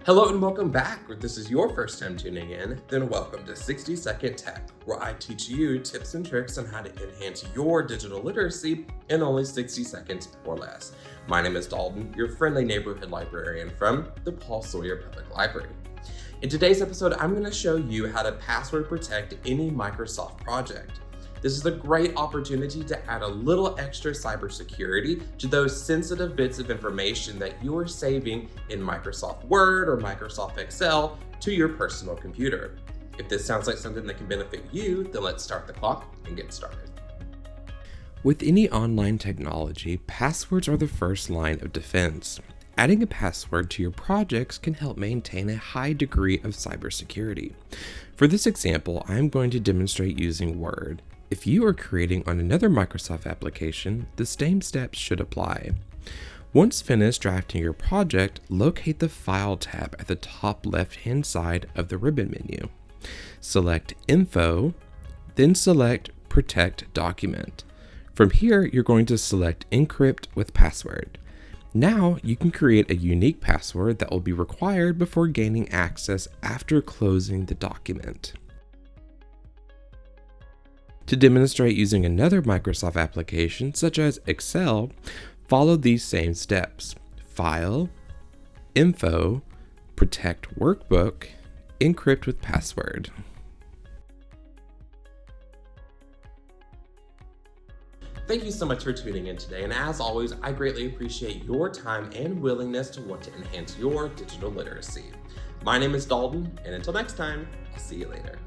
Hello and welcome back. If this is your first time tuning in, then welcome to 60 Second Tech, where I teach you tips and tricks on how to enhance your digital literacy in only 60 seconds or less. My name is Dalton, your friendly neighborhood librarian from the Paul Sawyer Public Library. In today's episode, I'm going to show you how to password protect any Microsoft project. This is a great opportunity to add a little extra cybersecurity to those sensitive bits of information that you are saving in Microsoft Word or Microsoft Excel to your personal computer. If this sounds like something that can benefit you, then let's start the clock and get started. With any online technology, passwords are the first line of defense. Adding a password to your projects can help maintain a high degree of cybersecurity. For this example, I'm going to demonstrate using Word. If you are creating on another Microsoft application, the same steps should apply. Once finished drafting your project, locate the File tab at the top left-hand side of the ribbon menu. Select Info, then select Protect Document. From here, you're going to select Encrypt with Password. Now you can create a unique password that will be required before gaining access after closing the document. To demonstrate using another Microsoft application, such as Excel, follow these same steps: File, Info, Protect Workbook, Encrypt with Password. Thank you so much for tuning in today, and as always, I greatly appreciate your time and willingness to want to enhance your digital literacy. My name is Dalton, and until next time, I'll see you later.